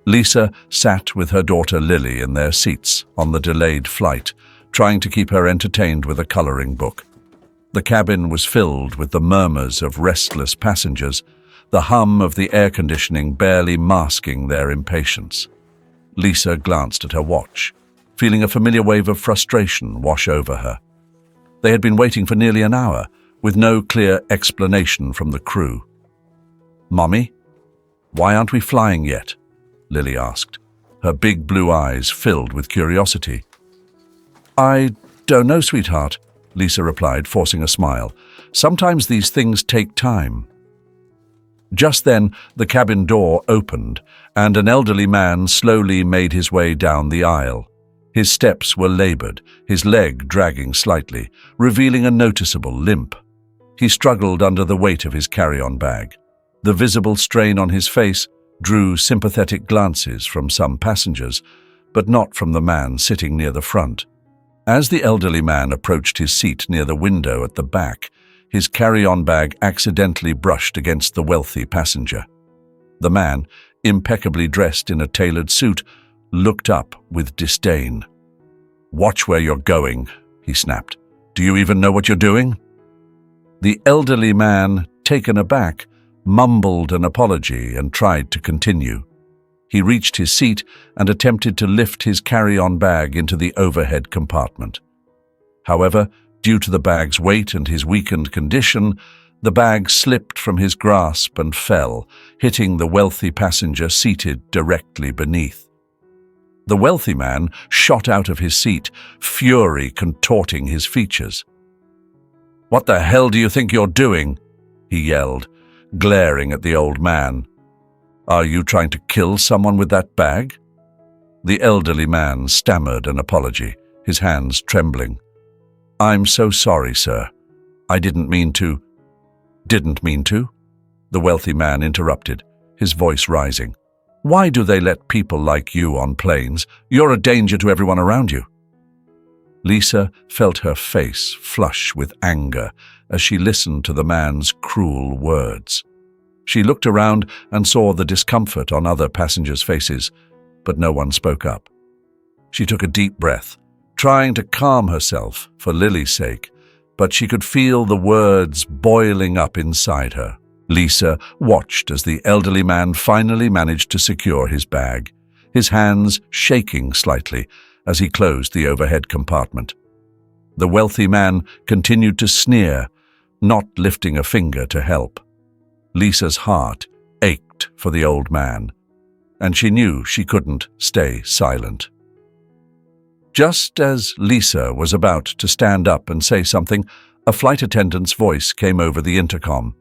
Lisa sat with her daughter Lily in their seats on the delayed flight, trying to keep her entertained with a coloring book. The cabin was filled with the murmurs of restless passengers, the hum of the air conditioning barely masking their impatience. Lisa glanced at her watch, feeling a familiar wave of frustration wash over her. They had been waiting for nearly an hour, with no clear explanation from the crew. "Mommy, why aren't we flying yet?" Lily asked, her big blue eyes filled with curiosity. "I don't know, sweetheart," Lisa replied, forcing a smile. "Sometimes these things take time." Just then, the cabin door opened, and an elderly man slowly made his way down the aisle. His steps were labored, his leg dragging slightly, revealing a noticeable limp. He struggled under the weight of his carry-on bag. The visible strain on his face drew sympathetic glances from some passengers, but not from the man sitting near the front. As the elderly man approached his seat near the window at the back, his carry-on bag accidentally brushed against the wealthy passenger. The man, impeccably dressed in a tailored suit, looked up with disdain. "Watch where you're going," he snapped. "Do you even know what you're doing?" The elderly man, taken aback, mumbled an apology and tried to continue. He reached his seat and attempted to lift his carry-on bag into the overhead compartment. However, due to the bag's weight and his weakened condition, the bag slipped from his grasp and fell, hitting the wealthy passenger seated directly beneath. The wealthy man shot out of his seat, fury contorting his features. "What the hell do you think you're doing?" he yelled, glaring at the old man. "Are you trying to kill someone with that bag?" The elderly man stammered an apology, his hands trembling. "I'm so sorry, sir. I didn't mean to." "Didn't mean to?" The wealthy man interrupted, his voice rising. "Why do they let people like you on planes? You're a danger to everyone around you." Lisa felt her face flush with anger as she listened to the man's cruel words. She looked around and saw the discomfort on other passengers' faces, but no one spoke up. She took a deep breath, trying to calm herself for Lily's sake, but she could feel the words boiling up inside her. Lisa watched as the elderly man finally managed to secure his bag, his hands shaking slightly as he closed the overhead compartment. The wealthy man continued to sneer, not lifting a finger to help. Lisa's heart ached for the old man, and she knew she couldn't stay silent. Just as Lisa was about to stand up and say something, a flight attendant's voice came over the intercom.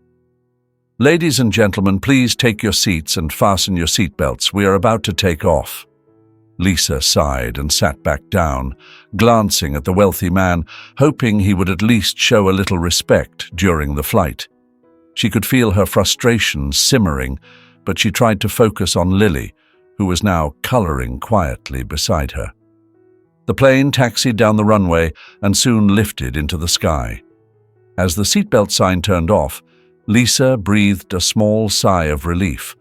"Ladies and gentlemen, please take your seats and fasten your seatbelts. We are about to take off." Lisa sighed and sat back down, glancing at the wealthy man, hoping he would at least show a little respect during the flight. She could feel her frustration simmering, but she tried to focus on Lily, who was now coloring quietly beside her. The plane taxied down the runway and soon lifted into the sky. As the seatbelt sign turned off, Lisa breathed a small sigh of relief,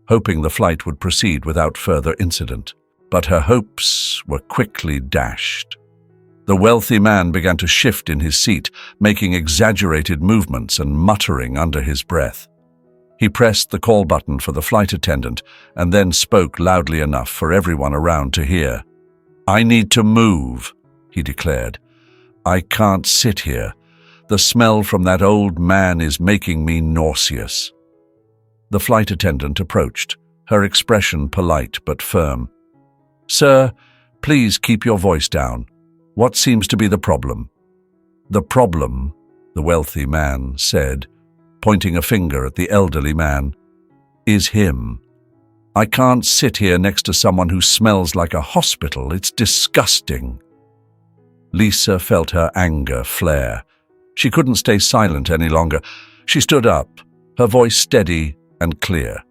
hoping the flight would proceed without further incident. But her hopes were quickly dashed. The wealthy man began to shift in his seat, making exaggerated movements and muttering under his breath. He pressed the call button for the flight attendant and then spoke loudly enough for everyone around to hear. "I need to move," he declared. "I can't sit here. The smell from that old man is making me nauseous." The flight attendant approached, her expression polite but firm. "Sir, please keep your voice down. What seems to be the problem?" "The problem," the wealthy man said, pointing a finger at the elderly man, "is him. I can't sit here next to someone who smells like a hospital. It's disgusting." Lisa felt her anger flare. She couldn't stay silent any longer. She stood up, her voice steady and clear.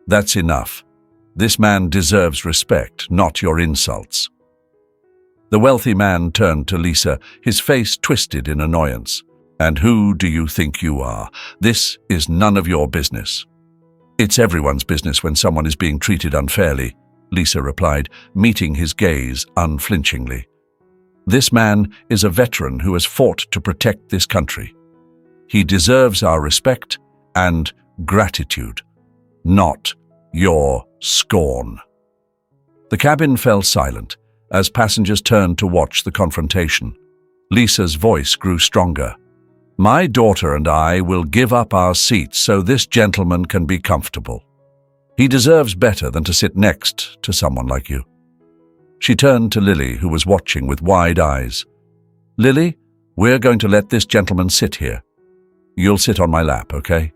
"That's enough. This man deserves respect, not your insults." The wealthy man turned to Lisa, his face twisted in annoyance. "And who do you think you are? This is none of your business." It's everyone's business when someone is being treated unfairly, Lisa replied, meeting his gaze unflinchingly. This man is a veteran who has fought to protect this country. He deserves our respect and gratitude, not your scorn. The cabin fell silent as passengers turned to watch the confrontation. Lisa's voice grew stronger. My daughter and I will give up our seats so this gentleman can be comfortable. He deserves better than to sit next to someone like you. She turned to Lily, who was watching with wide eyes. Lily, we're going to let this gentleman sit here. You'll sit on my lap, okay?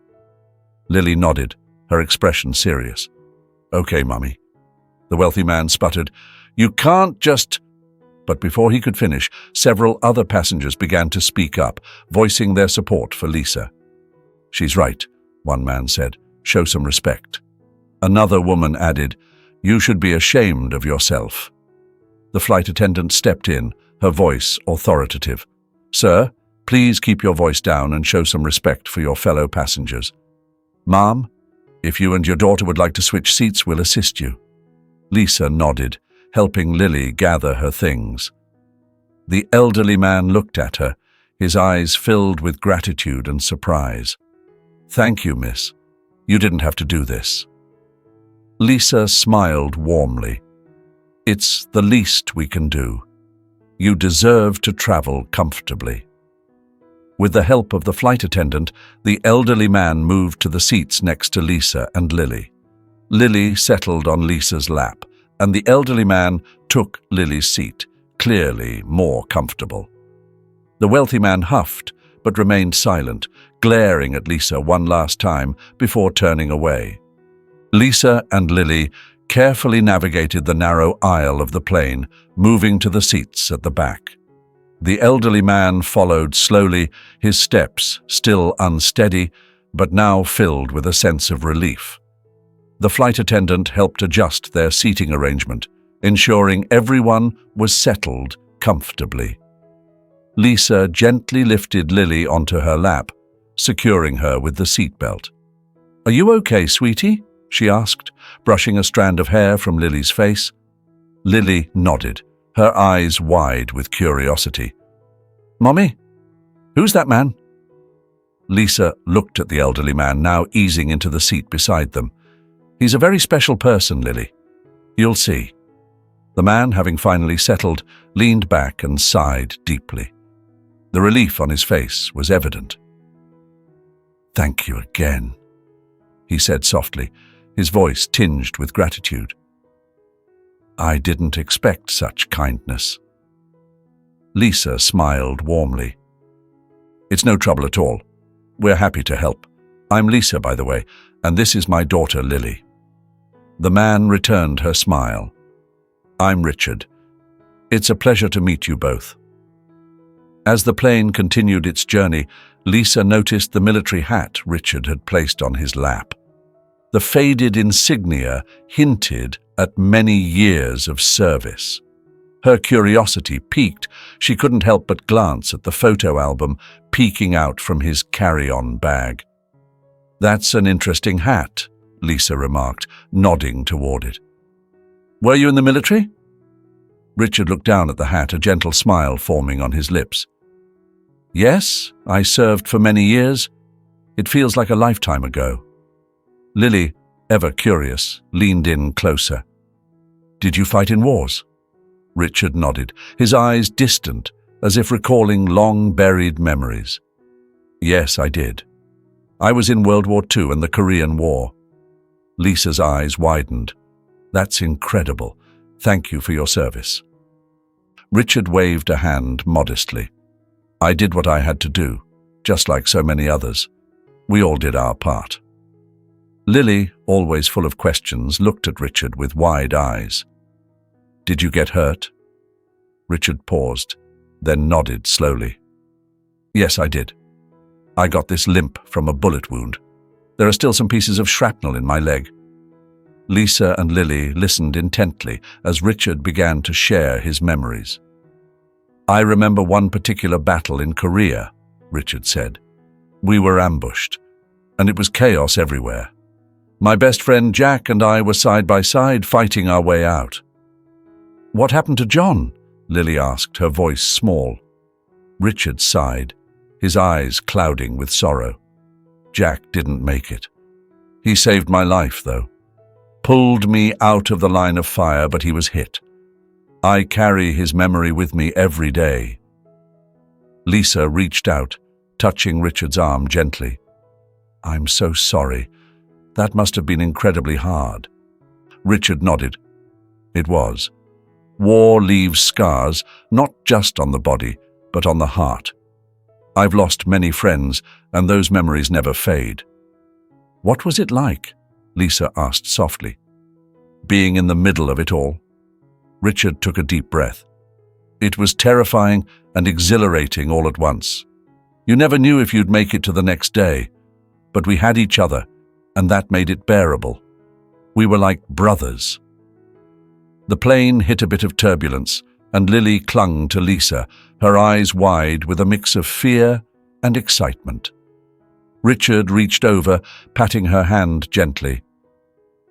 Lily nodded, her expression serious. Okay, Mummy. The wealthy man sputtered, You can't just... But before he could finish, several other passengers began to speak up, voicing their support for Lisa. She's right, one man said. Show some respect. Another woman added, You should be ashamed of yourself. The flight attendant stepped in, her voice authoritative. Sir, please keep your voice down and show some respect for your fellow passengers. Ma'am, if you and your daughter would like to switch seats, we'll assist you. Lisa nodded, helping Lily gather her things. The elderly man looked at her, his eyes filled with gratitude and surprise. Thank you, miss. You didn't have to do this. Lisa smiled warmly. It's the least we can do. You deserve to travel comfortably. With the help of the flight attendant, the elderly man moved to the seats next to Lisa and Lily. Lily settled on Lisa's lap, and the elderly man took Lily's seat, clearly more comfortable. The wealthy man huffed, but remained silent, glaring at Lisa one last time before turning away. Lisa and Lily carefully navigated the narrow aisle of the plane, moving to the seats at the back. The elderly man followed slowly, his steps still unsteady, but now filled with a sense of relief. The flight attendant helped adjust their seating arrangement, ensuring everyone was settled comfortably. Lisa gently lifted Lily onto her lap, securing her with the seatbelt. Are you okay, sweetie? She asked, brushing a strand of hair from Lily's face. Lily nodded, her eyes wide with curiosity. Mommy, who's that man? Lisa looked at the elderly man, now easing into the seat beside them. He's a very special person, Lily. You'll see. The man, having finally settled, leaned back and sighed deeply. The relief on his face was evident. Thank you again, he said softly, his voice tinged with gratitude. I didn't expect such kindness. Lisa smiled warmly. It's no trouble at all. We're happy to help. I'm Lisa, by the way, and this is my daughter, Lily. The man returned her smile. I'm Richard. It's a pleasure to meet you both. As the plane continued its journey, Lisa noticed the military hat Richard had placed on his lap. The faded insignia hinted at many years of service. Her curiosity piqued. She couldn't help but glance at the photo album peeking out from his carry-on bag. That's an interesting hat, Lisa remarked, nodding toward it. Were you in the military? Richard looked down at the hat, a gentle smile forming on his lips. Yes, I served for many years. It feels like a lifetime ago. Lily, ever curious, leaned in closer. Did you fight in wars? Richard nodded, his eyes distant, as if recalling long-buried memories. Yes, I did. I was in World War II and the Korean War. Lisa's eyes widened. That's incredible. Thank you for your service. Richard waved a hand modestly. I did what I had to do, just like so many others. We all did our part. Lily, always full of questions, looked at Richard with wide eyes. Did you get hurt? Richard paused, then nodded slowly. Yes, I did. I got this limp from a bullet wound. There are still some pieces of shrapnel in my leg. Lisa and Lily listened intently as Richard began to share his memories. I remember one particular battle in Korea, Richard said. We were ambushed, and it was chaos everywhere. My best friend Jack and I were side by side fighting our way out. What happened to John? Lily asked, her voice small. Richard sighed, his eyes clouding with sorrow. Jack didn't make it. He saved my life, though. Pulled me out of the line of fire, but he was hit. I carry his memory with me every day. Lisa reached out, touching Richard's arm gently. I'm so sorry. That must have been incredibly hard. Richard nodded. It was. War leaves scars, not just on the body, but on the heart. I've lost many friends, and those memories never fade. What was it like? Lisa asked softly. Being in the middle of it all? Richard took a deep breath. It was terrifying and exhilarating all at once. You never knew if you'd make it to the next day, but we had each other, and that made it bearable. We were like brothers. The plane hit a bit of turbulence, and Lily clung to Lisa, her eyes wide with a mix of fear and excitement. Richard reached over, patting her hand gently.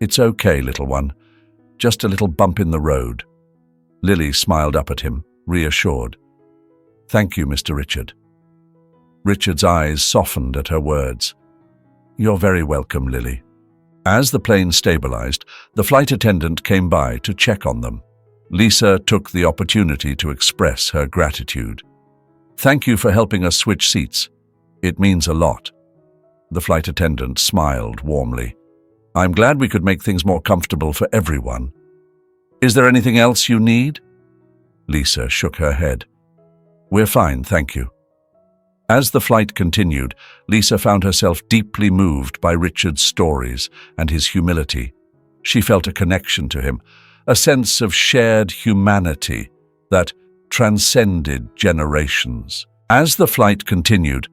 It's okay, little one. Just a little bump in the road. Lily smiled up at him, reassured. Thank you, Mr. Richard. Richard's eyes softened at her words. You're very welcome, Lily. As the plane stabilized, the flight attendant came by to check on them. Lisa took the opportunity to express her gratitude. Thank you for helping us switch seats. It means a lot. The flight attendant smiled warmly. I'm glad we could make things more comfortable for everyone. Is there anything else you need? Lisa shook her head. We're fine, thank you. As the flight continued, Lisa found herself deeply moved by Richard's stories and his humility. She felt a connection to him, a sense of shared humanity that transcended generations. As the flight continued,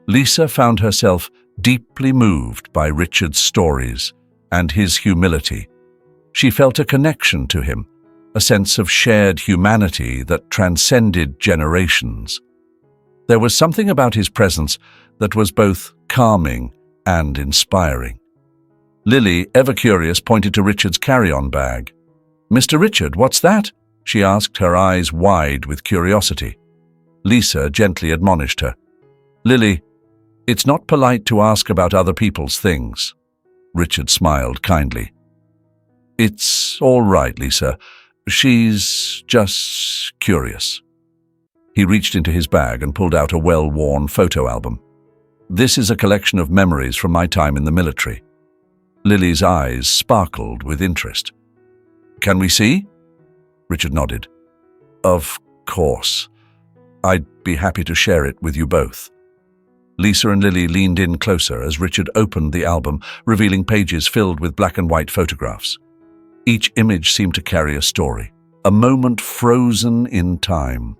Lisa found herself deeply moved by Richard's stories and his humility. She felt a connection to him, a sense of shared humanity that transcended generations. There was something about his presence that was both calming and inspiring. Lily, ever curious, pointed to Richard's carry-on bag. Mr. Richard, what's that? She asked, her eyes wide with curiosity. Lisa gently admonished her. Lily, it's not polite to ask about other people's things. Richard smiled kindly. It's all right, Lisa. She's just curious. He reached into his bag and pulled out a well-worn photo album. This is a collection of memories from my time in the military. Lily's eyes sparkled with interest. Can we see? Richard nodded. Of course. I'd be happy to share it with you both. Lisa and Lily leaned in closer as Richard opened the album, revealing pages filled with black and white photographs. Each image seemed to carry a story, a moment frozen in time.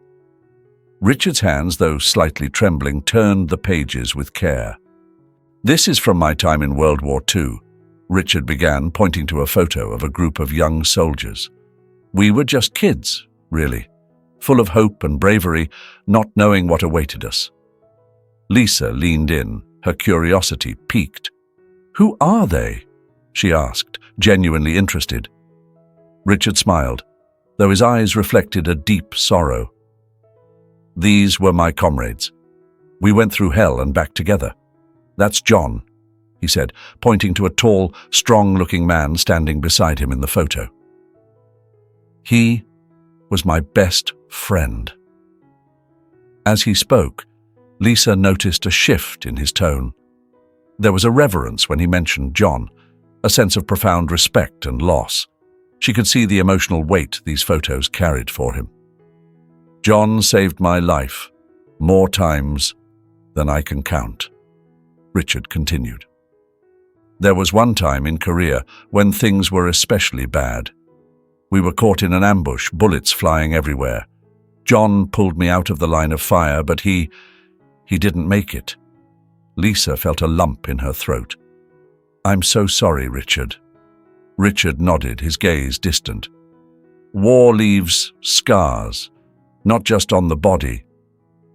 Richard's hands, though slightly trembling, turned the pages with care. This is from my time in World War II, Richard began, pointing to a photo of a group of young soldiers. We were just kids, really, full of hope and bravery, not knowing what awaited us. Lisa leaned in, her curiosity piqued. Who are they? She asked, genuinely interested. Richard smiled, though his eyes reflected a deep sorrow. These were my comrades. We went through hell and back together. That's John, he said, pointing to a tall, strong-looking man standing beside him in the photo. He was my best friend. As he spoke, Lisa noticed a shift in his tone. There was a reverence when he mentioned John, a sense of profound respect and loss. She could see the emotional weight these photos carried for him. John saved my life more times than I can count, Richard continued. There was one time in Korea when things were especially bad. We were caught in an ambush, bullets flying everywhere. John pulled me out of the line of fire, but he didn't make it. Lisa felt a lump in her throat. I'm so sorry, Richard. Richard nodded, his gaze distant. War leaves scars, not just on the body,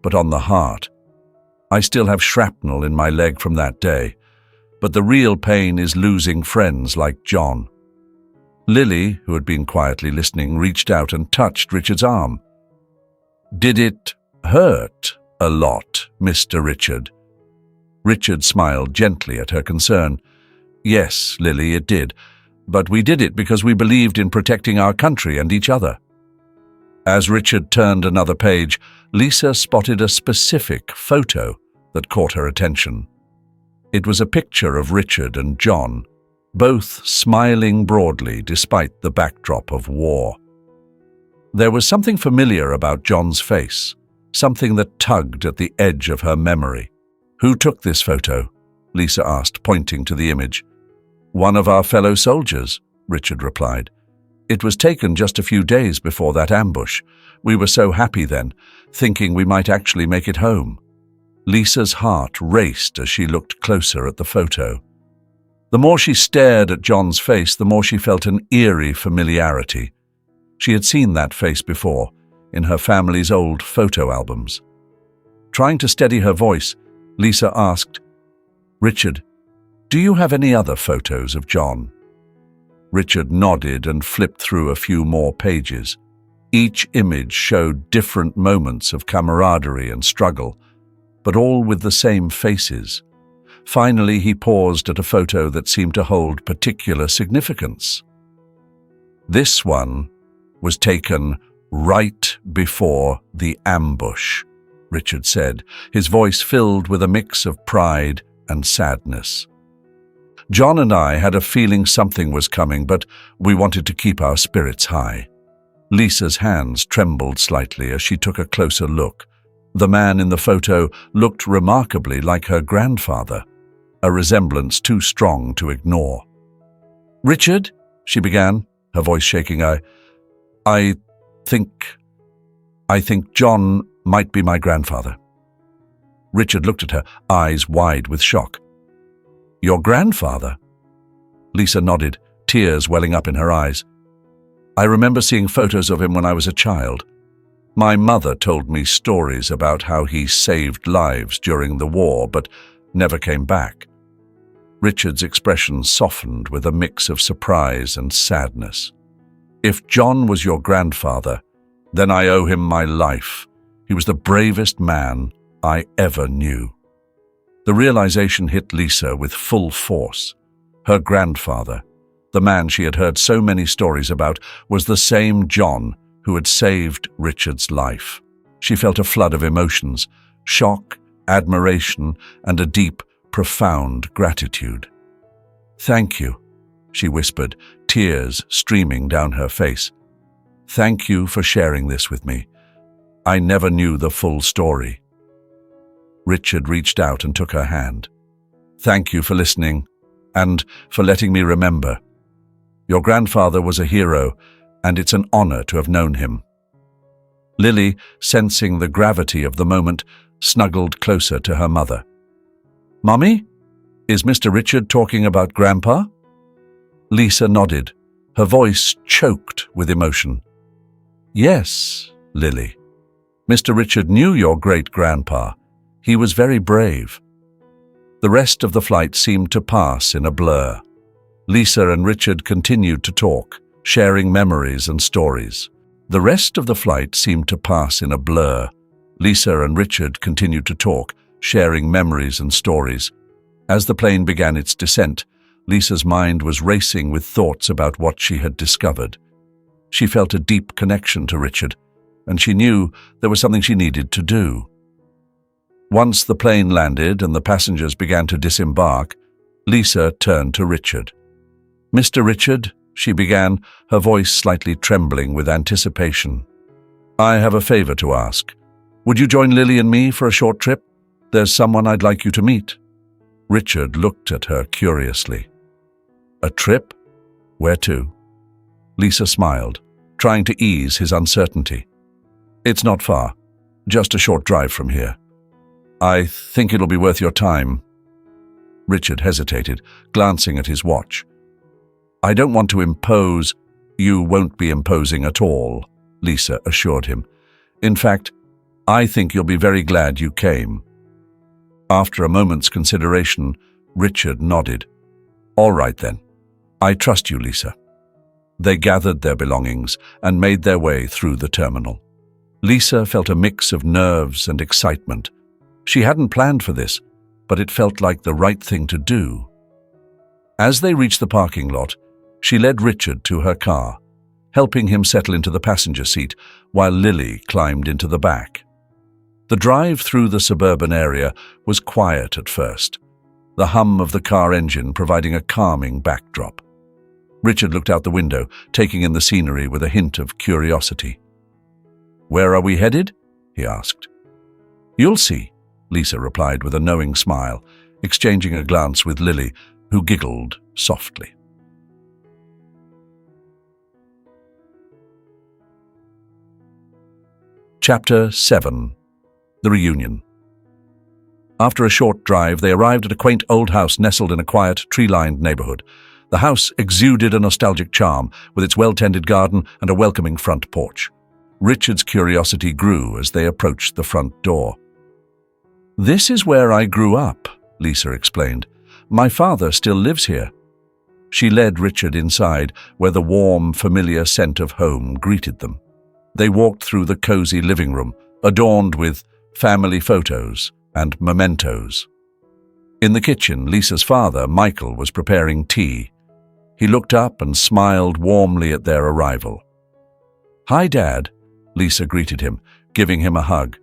but on the heart. I still have shrapnel in my leg from that day, but the real pain is losing friends like John." Lily, who had been quietly listening, reached out and touched Richard's arm. "Did it hurt a lot, Mr. Richard?" Richard smiled gently at her concern. "Yes, Lily, it did. But we did it because we believed in protecting our country and each other." As Richard turned another page, Lisa spotted a specific photo that caught her attention. It was a picture of Richard and John, both smiling broadly despite the backdrop of war. There was something familiar about John's face, something that tugged at the edge of her memory. "Who took this photo?" Lisa asked, pointing to the image. "One of our fellow soldiers," Richard replied. "It was taken just a few days before that ambush. We were so happy then, thinking we might actually make it home." Lisa's heart raced as she looked closer at the photo. The more she stared at John's face, the more she felt an eerie familiarity. She had seen that face before, in her family's old photo albums. Trying to steady her voice, Lisa asked, "Richard, do you have any other photos of John?" Richard nodded and flipped through a few more pages. Each image showed different moments of camaraderie and struggle, but all with the same faces. Finally, he paused at a photo that seemed to hold particular significance. "This one was taken right before the ambush," Richard said, his voice filled with a mix of pride and sadness. "John and I had a feeling something was coming, but we wanted to keep our spirits high." Lisa's hands trembled slightly as she took a closer look. The man in the photo looked remarkably like her grandfather, a resemblance too strong to ignore. "Richard," she began, her voice shaking, I think John might be my grandfather." Richard looked at her, eyes wide with shock. "Your grandfather?" Lisa nodded, tears welling up in her eyes. "I remember seeing photos of him when I was a child. My mother told me stories about how he saved lives during the war, but never came back." Richard's expression softened with a mix of surprise and sadness. "If John was your grandfather, then I owe him my life. He was the bravest man I ever knew." The realization hit Lisa with full force. Her grandfather, the man she had heard so many stories about, was the same John who had saved Richard's life. She felt a flood of emotions, shock, admiration, and a deep, profound gratitude. "Thank you," she whispered, tears streaming down her face. "Thank you for sharing this with me. I never knew the full story." Richard reached out and took her hand. "Thank you for listening, and for letting me remember. Your grandfather was a hero, and it's an honor to have known him." Lily, sensing the gravity of the moment, snuggled closer to her mother. "Mummy, is Mr. Richard talking about Grandpa?" Lisa nodded, her voice choked with emotion. "Yes, Lily. Mr. Richard knew your great-grandpa. He was very brave." The rest of the flight seemed to pass in a blur. Lisa and Richard continued to talk, sharing memories and stories. The rest of the flight seemed to pass in a blur. Lisa and Richard continued to talk, sharing memories and stories. As the plane began its descent, Lisa's mind was racing with thoughts about what she had discovered. She felt a deep connection to Richard, and she knew there was something she needed to do. Once the plane landed and the passengers began to disembark, Lisa turned to Richard. "Mr. Richard," she began, her voice slightly trembling with anticipation. "I have a favor to ask. Would you join Lily and me for a short trip? There's someone I'd like you to meet." Richard looked at her curiously. "A trip? Where to?" Lisa smiled, trying to ease his uncertainty. "It's not far, just a short drive from here. I think it'll be worth your time." Richard hesitated, glancing at his watch. "I don't want to impose." "You won't be imposing at all," Lisa assured him. "In fact, I think you'll be very glad you came." After a moment's consideration, Richard nodded. All right then. I trust you, Lisa. They gathered their belongings and made their way through the terminal. Lisa felt a mix of nerves and excitement. She hadn't planned for this, but it felt like the right thing to do. As they reached the parking lot, she led Richard to her car, helping him settle into the passenger seat while Lily climbed into the back. The drive through the suburban area was quiet at first, the hum of the car engine providing a calming backdrop. Richard looked out the window, taking in the scenery with a hint of curiosity. "Where are we headed?" he asked. "You'll see," Lisa replied with a knowing smile, exchanging a glance with Lily, who giggled softly. Chapter 7. The Reunion. After a short drive, they arrived at a quaint old house nestled in a quiet, tree-lined neighborhood. The house exuded a nostalgic charm, with its well-tended garden and a welcoming front porch. Richard's curiosity grew as they approached the front door. "This is where I grew up," Lisa explained. "My father still lives here." She led Richard inside, where the warm, familiar scent of home greeted them. They walked through the cozy living room, adorned with family photos and mementos. In the kitchen, Lisa's father, Michael, was preparing tea. He looked up and smiled warmly at their arrival. "Hi, Dad," Lisa greeted him, giving him a hug.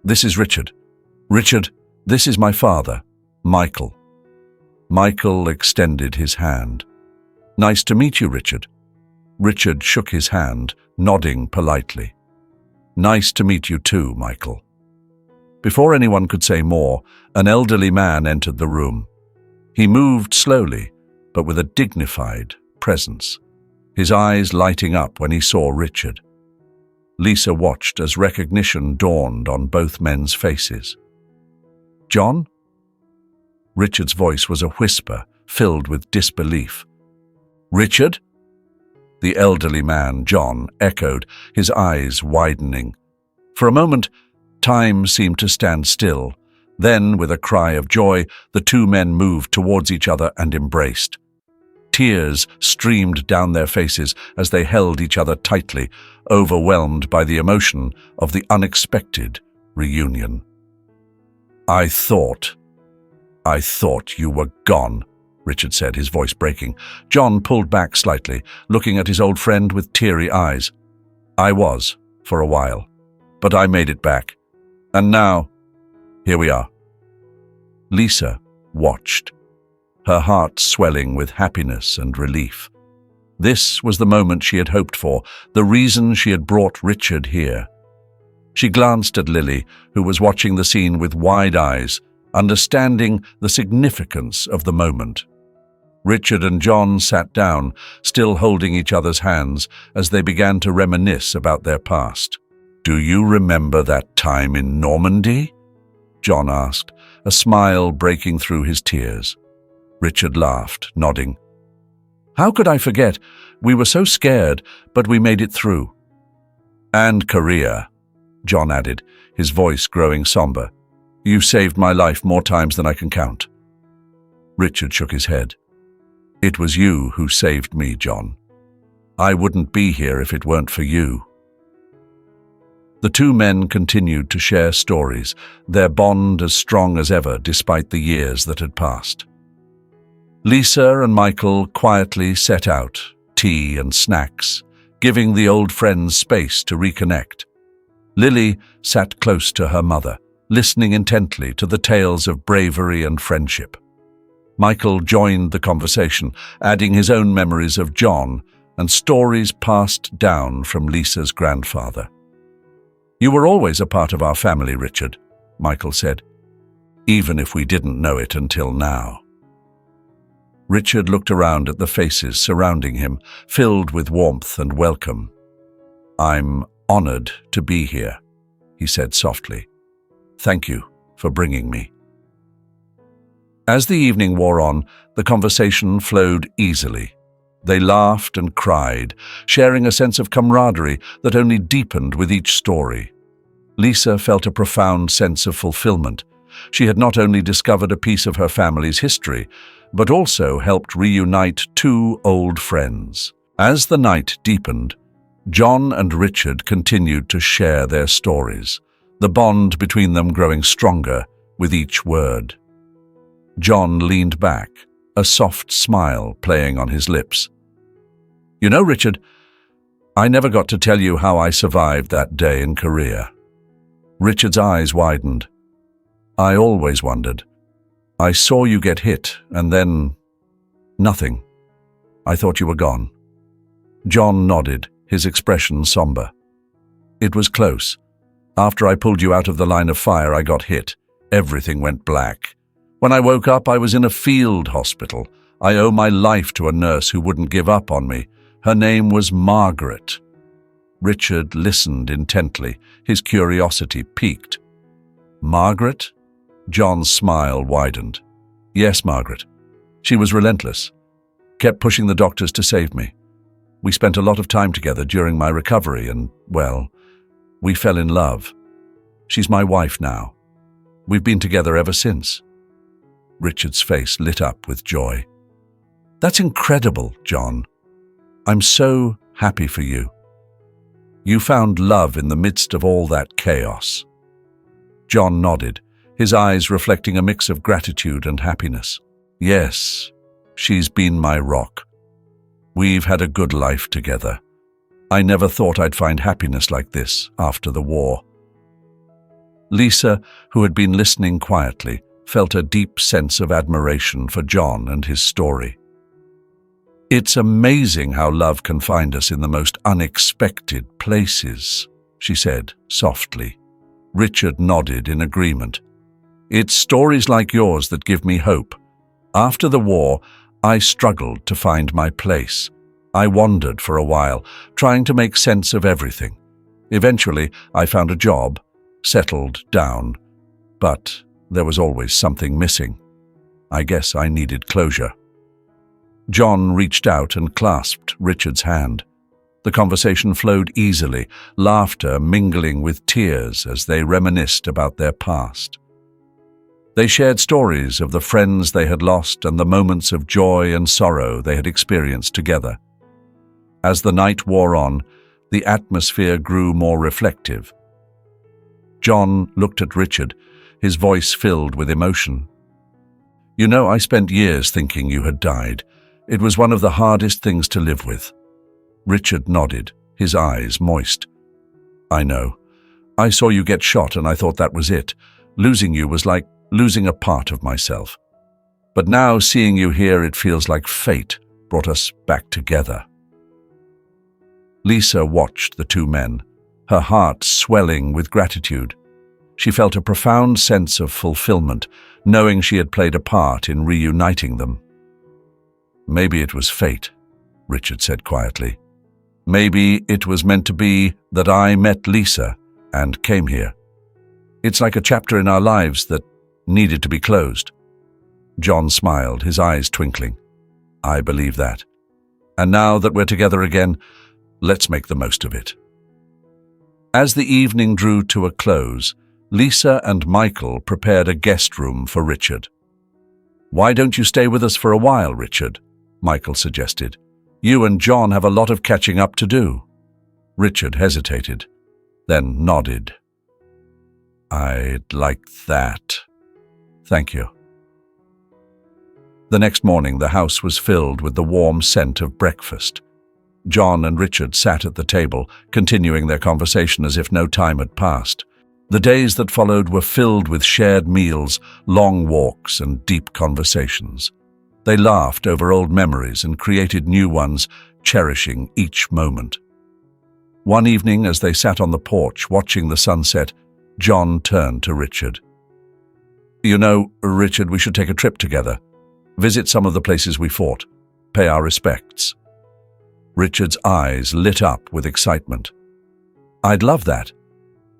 "This is Richard. Richard, this is my father, Michael." Michael extended his hand. "Nice to meet you, Richard." Richard shook his hand, nodding politely. "Nice to meet you too, Michael." Before anyone could say more, an elderly man entered the room. He moved slowly, but with a dignified presence, his eyes lighting up when he saw Richard. Lisa watched as recognition dawned on both men's faces. "John?" Richard's voice was a whisper, filled with disbelief. "Richard?" The elderly man, John, echoed, his eyes widening. For a moment, time seemed to stand still. Then, with a cry of joy, the two men moved towards each other and embraced. Tears streamed down their faces as they held each other tightly, overwhelmed by the emotion of the unexpected reunion. I thought you were gone," Richard said, his voice breaking. John pulled back slightly, looking at his old friend with teary eyes. "I was, for a while, but I made it back. And now, here we are." Lisa watched, her heart swelling with happiness and relief. This was the moment she had hoped for, the reason she had brought Richard here. She glanced at Lily, who was watching the scene with wide eyes, understanding the significance of the moment. Richard and John sat down, still holding each other's hands, as they began to reminisce about their past. "Do you remember that time in Normandy?" John asked, a smile breaking through his tears. Richard laughed, nodding. "How could I forget? We were so scared, but we made it through." "And Korea," John added, his voice growing somber. "You saved my life more times than I can count." Richard shook his head. "It was you who saved me, John. I wouldn't be here if it weren't for you." The two men continued to share stories, their bond as strong as ever despite the years that had passed. Lisa and Michael quietly set out, tea and snacks, giving the old friends space to reconnect. Lily sat close to her mother, listening intently to the tales of bravery and friendship. Michael joined the conversation, adding his own memories of John and stories passed down from Lisa's grandfather. "You were always a part of our family, Richard," Michael said, "even if we didn't know it until now." Richard looked around at the faces surrounding him, filled with warmth and welcome. "I'm honored to be here," he said softly. "Thank you for bringing me." As the evening wore on, the conversation flowed easily. They laughed and cried, sharing a sense of camaraderie that only deepened with each story. Lisa felt a profound sense of fulfillment, She had not only discovered a piece of her family's history, but also helped reunite two old friends. As the night deepened, John and Richard continued to share their stories, the bond between them growing stronger with each word. John leaned back, a soft smile playing on his lips. "You know, Richard, I never got to tell you how I survived that day in Korea." Richard's eyes widened. "I always wondered. I saw you get hit, and then nothing. I thought you were gone." John nodded, his expression somber. "It was close. After I pulled you out of the line of fire, I got hit. Everything went black. When I woke up, I was in a field hospital. I owe my life to a nurse who wouldn't give up on me. Her name was Margaret." Richard listened intently, his curiosity piqued. "Margaret?" John's smile widened. "Yes, Margaret. She was relentless. Kept pushing the doctors to save me. We spent a lot of time together during my recovery and, well, we fell in love. She's my wife now. We've been together ever since." Richard's face lit up with joy. "That's incredible, John. I'm so happy for you. You found love in the midst of all that chaos." John nodded, his eyes reflecting a mix of gratitude and happiness. "Yes, she's been my rock. We've had a good life together. I never thought I'd find happiness like this after the war." Lisa, who had been listening quietly, felt a deep sense of admiration for John and his story. "It's amazing how love can find us in the most unexpected places," she said softly. Richard nodded in agreement. "It's stories like yours that give me hope. After the war, I struggled to find my place. I wandered for a while, trying to make sense of everything. Eventually, I found a job, settled down, but there was always something missing. I guess I needed closure." John reached out and clasped Richard's hand. The conversation flowed easily, laughter mingling with tears as they reminisced about their past. They shared stories of the friends they had lost and the moments of joy and sorrow they had experienced together. As the night wore on, the atmosphere grew more reflective. John looked at Richard, his voice filled with emotion. "You know, I spent years thinking you had died. It was one of the hardest things to live with." Richard nodded, his eyes moist. "I know. I saw you get shot and I thought that was it. Losing you was like losing a part of myself. But now, seeing you here, it feels like fate brought us back together." Lisa watched the two men, her heart swelling with gratitude. She felt a profound sense of fulfillment, knowing she had played a part in reuniting them. "Maybe it was fate," Richard said quietly. "Maybe it was meant to be that I met Lisa and came here. It's like a chapter in our lives that needed to be closed." John smiled, his eyes twinkling. "I believe that. And now that we're together again, let's make the most of it." As the evening drew to a close, Lisa and Michael prepared a guest room for Richard. "Why don't you stay with us for a while, Richard?" Michael suggested. "You and John have a lot of catching up to do." Richard hesitated, then nodded. "I'd like that. Thank you." The next morning, the house was filled with the warm scent of breakfast. John and Richard sat at the table, continuing their conversation as if no time had passed. The days that followed were filled with shared meals, long walks, and deep conversations. They laughed over old memories and created new ones, cherishing each moment. One evening, as they sat on the porch watching the sunset, John turned to Richard. "You know, Richard, we should take a trip together. Visit some of the places we fought. Pay our respects." Richard's eyes lit up with excitement. "I'd love that.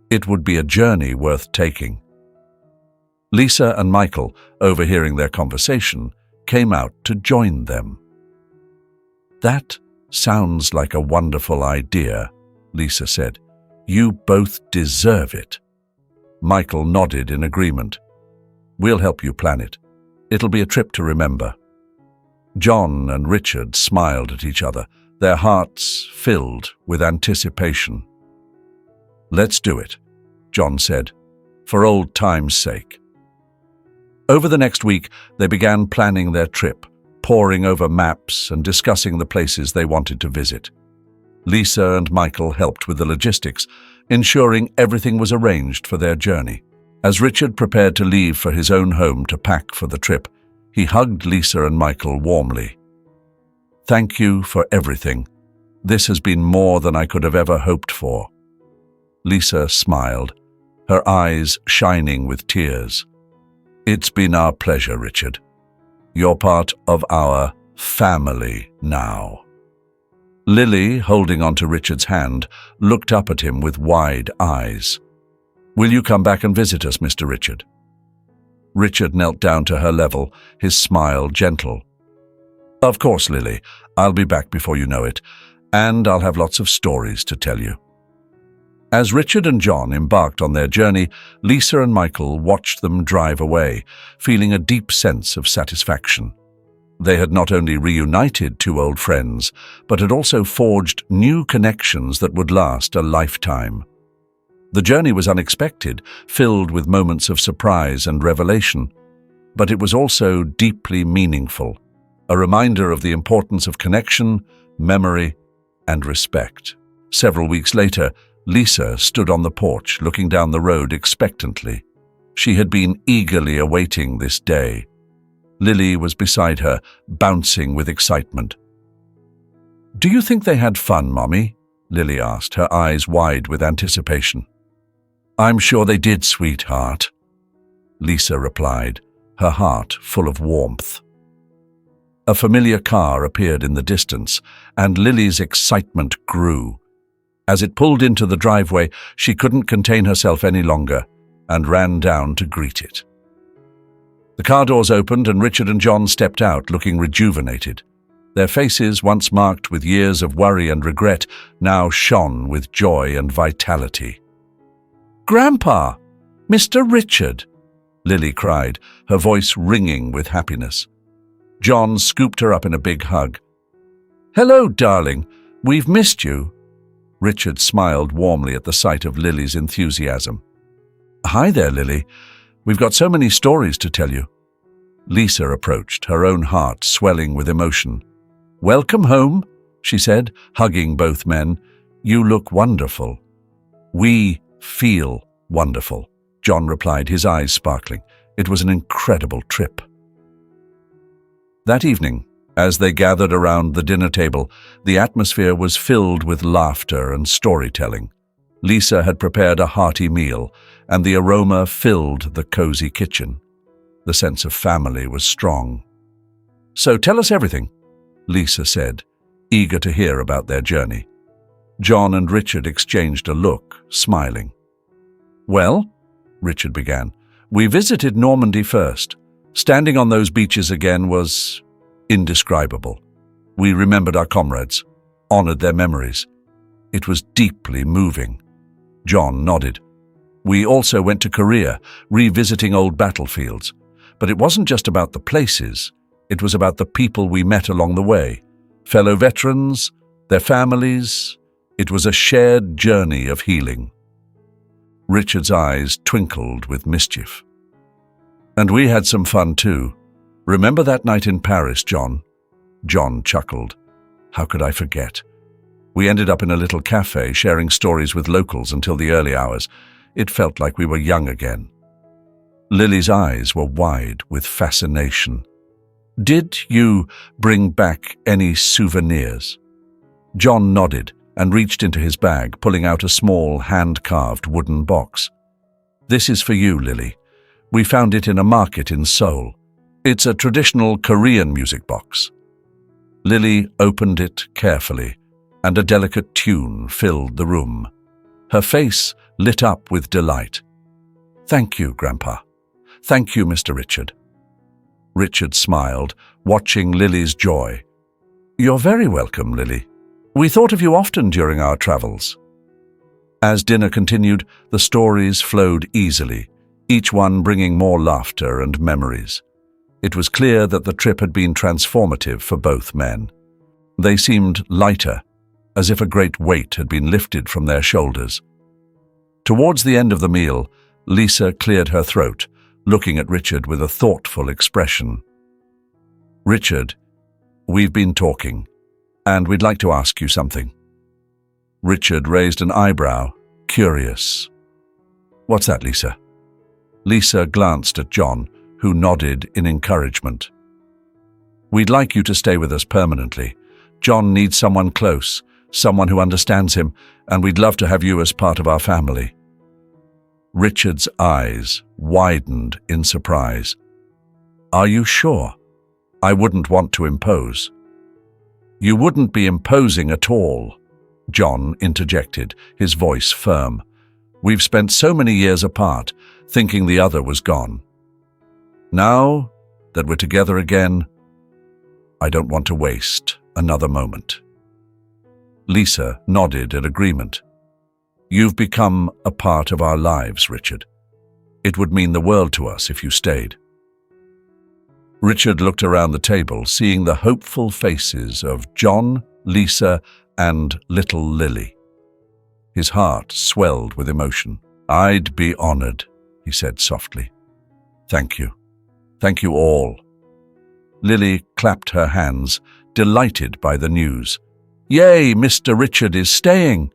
It would be a journey worth taking." Lisa and Michael, overhearing their conversation, came out to join them. "That sounds like a wonderful idea," Lisa said. "You both deserve it." Michael nodded in agreement. We'll help you plan it. It'll be a trip to remember." John and Richard smiled at each other, their hearts filled with anticipation. "Let's do it," John said, "for old time's sake." Over the next week, they began planning their trip, poring over maps and discussing the places they wanted to visit. Lisa and Michael helped with the logistics, ensuring everything was arranged for their journey. As Richard prepared to leave for his own home to pack for the trip, he hugged Lisa and Michael warmly. "Thank you for everything. This has been more than I could have ever hoped for." Lisa smiled, her eyes shining with tears. "It's been our pleasure, Richard. You're part of our family now." Lily, holding onto Richard's hand, looked up at him with wide eyes. "Will you come back and visit us, Mr. Richard?" Richard knelt down to her level, his smile gentle. "Of course, Lily. I'll be back before you know it, and I'll have lots of stories to tell you." As Richard and John embarked on their journey, Lisa and Michael watched them drive away, feeling a deep sense of satisfaction. They had not only reunited two old friends, but had also forged new connections that would last a lifetime. The journey was unexpected, filled with moments of surprise and revelation, but it was also deeply meaningful, a reminder of the importance of connection, memory, and respect. Several weeks later, Lisa stood on the porch, looking down the road expectantly. She had been eagerly awaiting this day. Lily was beside her, bouncing with excitement. "Do you think they had fun, Mommy?" Lily asked, her eyes wide with anticipation. "I'm sure they did, sweetheart," Lisa replied, her heart full of warmth. A familiar car appeared in the distance, and Lily's excitement grew. As it pulled into the driveway, she couldn't contain herself any longer and ran down to greet it. The car doors opened and Richard and John stepped out, looking rejuvenated. Their faces, once marked with years of worry and regret, now shone with joy and vitality. "Grandpa! Mr. Richard!" Lily cried, her voice ringing with happiness. John scooped her up in a big hug. "Hello, darling. We've missed you." Richard smiled warmly at the sight of Lily's enthusiasm. "Hi there, Lily. We've got so many stories to tell you." Lisa approached, her own heart swelling with emotion. "Welcome home," she said, hugging both men. "You look wonderful." "We feel wonderful," John replied, his eyes sparkling. "It was an incredible trip." That evening, as they gathered around the dinner table, the atmosphere was filled with laughter and storytelling. Lisa had prepared a hearty meal, and the aroma filled the cozy kitchen. The sense of family was strong. "So tell us everything," Lisa said, eager to hear about their journey. John and Richard exchanged a look, smiling. "Well," Richard began, "we visited Normandy first. Standing on those beaches again was indescribable. We remembered our comrades, honored their memories. It was deeply moving." John nodded. "We also went to Korea, revisiting old battlefields. But it wasn't just about the places. It was about the people we met along the way. Fellow veterans, their families. It was a shared journey of healing." Richard's eyes twinkled with mischief. "And we had some fun too. Remember that night in Paris, John?" John chuckled. "How could I forget? We ended up in a little cafe, sharing stories with locals until the early hours. It felt like we were young again." Lily's eyes were wide with fascination. "Did you bring back any souvenirs?" John nodded and reached into his bag, pulling out a small, hand-carved wooden box. "This is for you, Lily. We found it in a market in Seoul. It's a traditional Korean music box." Lily opened it carefully, and a delicate tune filled the room. Her face lit up with delight. "Thank you, Grandpa. Thank you, Mr. Richard." Richard smiled, watching Lily's joy. "You're very welcome, Lily. We thought of you often during our travels." As dinner continued, the stories flowed easily, each one bringing more laughter and memories. It was clear that the trip had been transformative for both men. They seemed lighter, as if a great weight had been lifted from their shoulders. Towards the end of the meal, Lisa cleared her throat, looking at Richard with a thoughtful expression. "Richard, we've been talking, and we'd like to ask you something." Richard raised an eyebrow, curious. "What's that, Lisa?" Lisa glanced at John, who nodded in encouragement. "We'd like you to stay with us permanently. John needs someone close, someone who understands him, and we'd love to have you as part of our family." Richard's eyes widened in surprise. "Are you sure? I wouldn't want to impose." "You wouldn't be imposing at all," John interjected, his voice firm. "We've spent so many years apart, thinking the other was gone. Now that we're together again, I don't want to waste another moment." Lisa nodded in agreement. "You've become a part of our lives, Richard. It would mean the world to us if you stayed." Richard looked around the table, seeing the hopeful faces of John, Lisa, and little Lily. His heart swelled with emotion. "I'd be honored," he said softly. "Thank you. Thank you all." Lily clapped her hands, delighted by the news. "Yay, Mr. Richard is staying!"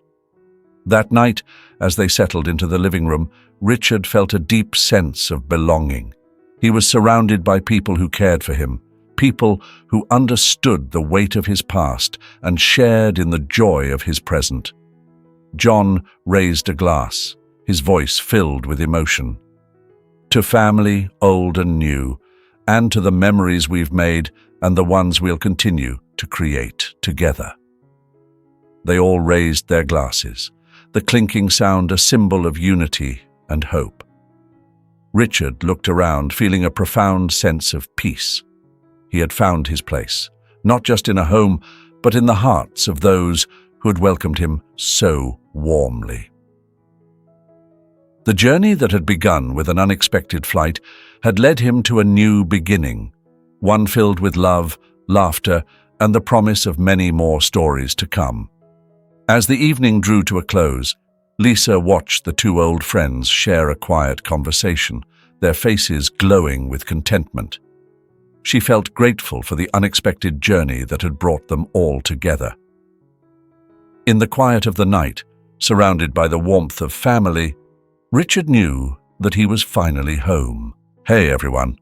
That night, as they settled into the living room, Richard felt a deep sense of belonging. He was surrounded by people who cared for him, people who understood the weight of his past and shared in the joy of his present. John raised a glass, his voice filled with emotion. "To family, old and new, and to the memories we've made and the ones we'll continue to create together." They all raised their glasses, the clinking sound a symbol of unity and hope. Richard looked around, feeling a profound sense of peace. He had found his place, not just in a home, but in the hearts of those who had welcomed him so warmly. The journey that had begun with an unexpected flight had led him to a new beginning, one filled with love, laughter, and the promise of many more stories to come. As the evening drew to a close, Lisa watched the two old friends share a quiet conversation, their faces glowing with contentment. She felt grateful for the unexpected journey that had brought them all together. In the quiet of the night, surrounded by the warmth of family, Richard knew that he was finally home. Hey everyone,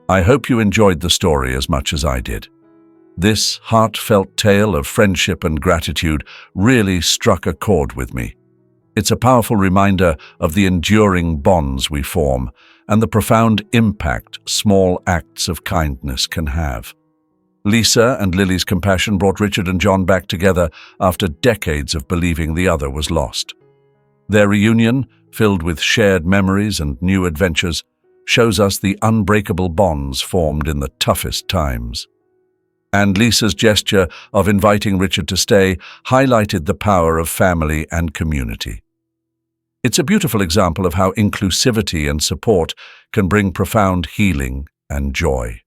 I hope you enjoyed the story as much as I did. This heartfelt tale of friendship and gratitude really struck a chord with me. It's a powerful reminder of the enduring bonds we form and the profound impact small acts of kindness can have. Lisa and Lily's compassion brought Richard and John back together after decades of believing the other was lost. Their reunion, filled with shared memories and new adventures, shows us the unbreakable bonds formed in the toughest times. And Lisa's gesture of inviting Richard to stay highlighted the power of family and community. It's a beautiful example of how inclusivity and support can bring profound healing and joy.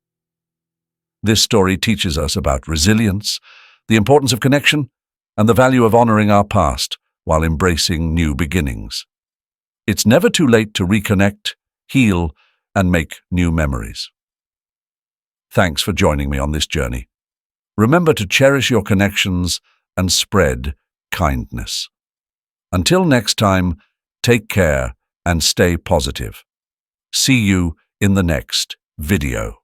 This story teaches us about resilience, the importance of connection, and the value of honoring our past while embracing new beginnings. It's never too late to reconnect, heal, and make new memories. Thanks for joining me on this journey. Remember to cherish your connections and spread kindness. Until next time, take care and stay positive. See you in the next video.